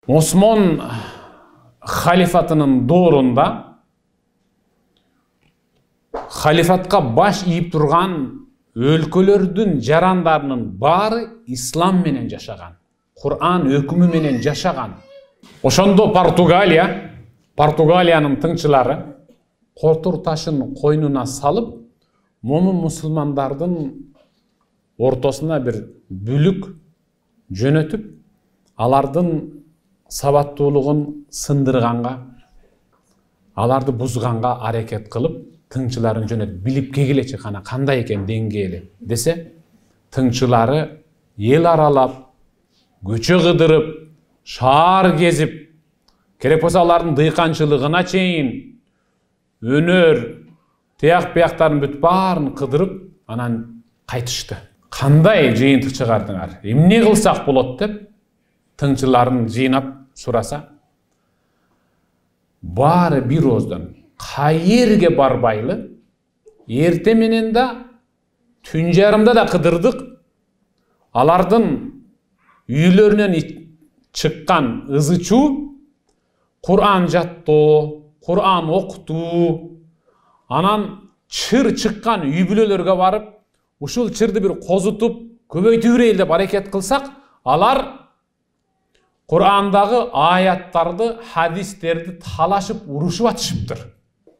Osman халифатының doğrunda халифатқа баш ийип турган өлкөлөрдүн жарандарынын баары ислам менен жашаган, Кур'ан өкүмү менен жашаган. Ошондо Португалиянын тыңчылары котур ташын койнуна салып, момун мусулмандардын ортосуна бир бүлүк жөнөтүп, алардын сабаттуулугун сындырганга, аларды бузганга аракет кылып, тыңчыларын жөнөтүп, билип келгилечи кана кандай экен деңгээли десе, тыңчылары эл аралап, көчө кыдырып, шаар кезип, керек болсо алардын дыйканчылыгына чейин өнөр, тияк бияктарын бүт баарын кыдырып, анан кайтышты. Кандай жыйынтык чыгардыңар? Эмне кылсак болот деп тыңчыларын жыйнап сураса, баары бир ооздон кайерге барбайлы, эрте менен да, түн жарымда да кыдырдык, алардын үйлөрүнөн чыккан ызы-чуу, Кур'ан жаттоо, Кур'ан окутуу, анан чыр чыккан үй бүлөлөргө барып, ушул чырды бир козутуп, көбөйтүрөйүл деп аракет кылсак, алар Кур'андагы аяттарды, хадистерди талашып, урушуп атышыптыр.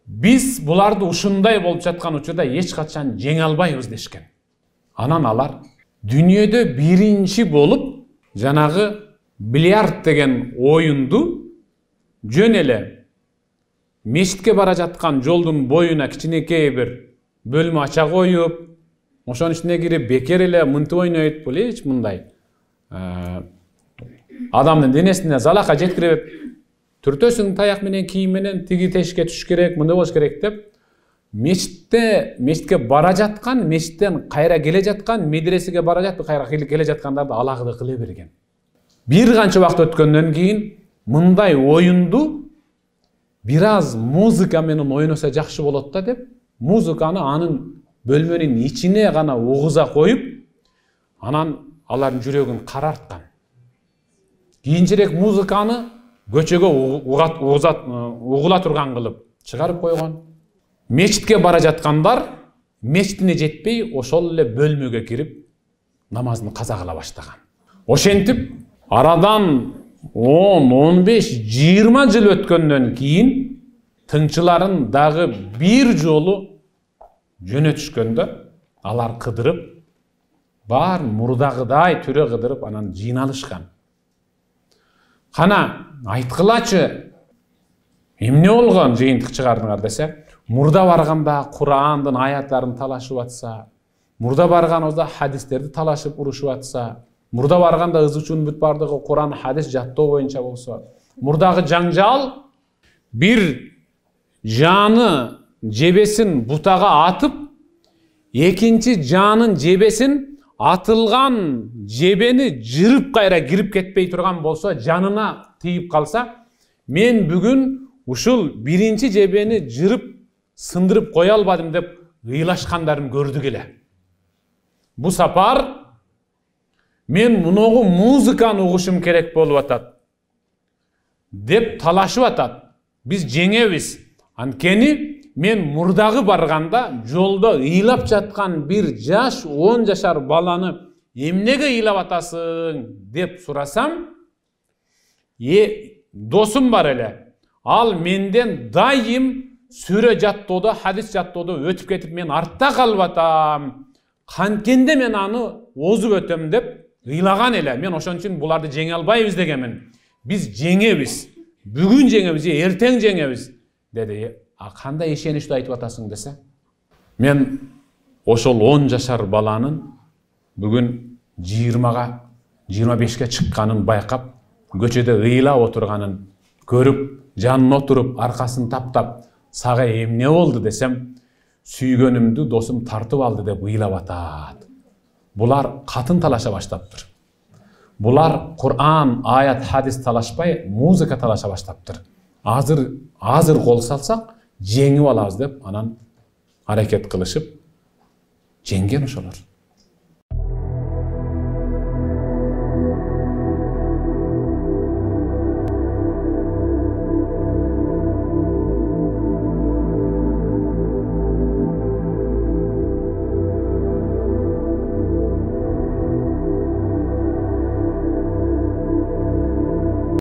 Биз буларды ушундай болуп жаткан учурда эч качан жеңе албайбыз дешкен. Анан алар дүйнөдө биринчи болуп, жанагы бильярд деген оюнду жөн эле мешитке бара жаткан жолдун боюна кичинекей бир бөлмө ача коюп, ошонун ичине кирип бекер эле мынтып ойнойт, бул эч мындай адамдын денесине залака жеткирип, түртөсүң таяк менен, кийим менен, тиги тешикке түш керек, мындай болуш керек деп, мешитке бара жаткан, мешиттен кайра келе жаткан, медресеге бара жатып, кайра келе жаткандарды алагыда кыла берген. Бир канча убакыт өткөндөн кийин мындай оюнду бир аз музыка менен ойноса жакшы болот да деп, музыканы анын бөлмөнүн ичине гана угуза коюп, анан алардын жүрөгүн карарткан. Кийинчерээк музыканы көчөгө угула турган кылып чыгарып койгон. Мечитке бара жаткандар мечитине жетпей, ошол эле бөлмөгө кирип намазын каза кыла баштаган. Ошентип, арадан 10, 15, 20 жыл өткөндөн кийин тыңчыларын дагы бир жолу жөнөтүшкөндө, алар кыдырып, бар мурдагыдай түрө кыдырып, анан жыйналышкан. Кана айткылачы, эмне болгон жыйынтык чыгардыңар десе, мурда барганда Кур'андын аяттарын талашып атса, мурда барганыбызда хадистерди талашып урушуп атса, мурда барганда ызы-чуун бүт бардыгы Кур'ан, хадис жаттоо боюнча болсо, мурдагы жаңжал бир жаны жебесин бутага атып, экинчи жанын жебесин атылган жебени жырып кайра кирип кетпей турган болсо, жанына тийип калса, мен бүгүн ушул биринчи жебени жырып сындырып кое албадым деп ыйлашкандарын көрдүк эле. Бу сапар мен муногу музыканы угушум керек болуп атат деп талашып атат. Биз жеңебиз. Анткени мен мурдагы барганда жолдо ыйлап жаткан бир жаш 10 жашар баланы эмнеге ыйлап атасың деп сурасам, досум бар эле. Ал менден дайым сүрө жаттоодо, хадис жаттоодо өтүп кетип, мен артта калып атам. Канткенде мен аны озуп өтөм деп ыйлаган эле. Мен ошон үчүн буларды жеңе албайбыз дегенмин. Биз жеңебиз. Бүгүн жеңебиз, эртең жеңебиз деди. Кандай ишеничтүү айтып атасың десе, мен ошол 10 жашар баланын бүгүн 20-га, 25-ке чыкканын байкап, көчөдө ыйлап отурганын көрүп, жанына отуруп, аркасын таптап, сага эмне болду десем, сүйгөнүмдү досум тартып алды деп ыйлап атат. Булар катын талаша баштаптыр. Булар Кур'ан, аят, хадис талашпай, музыка талаша баштаптыр. Азыр кол салсак, жеңип алабыз деп анан аракет кылышып жеңген ошолор.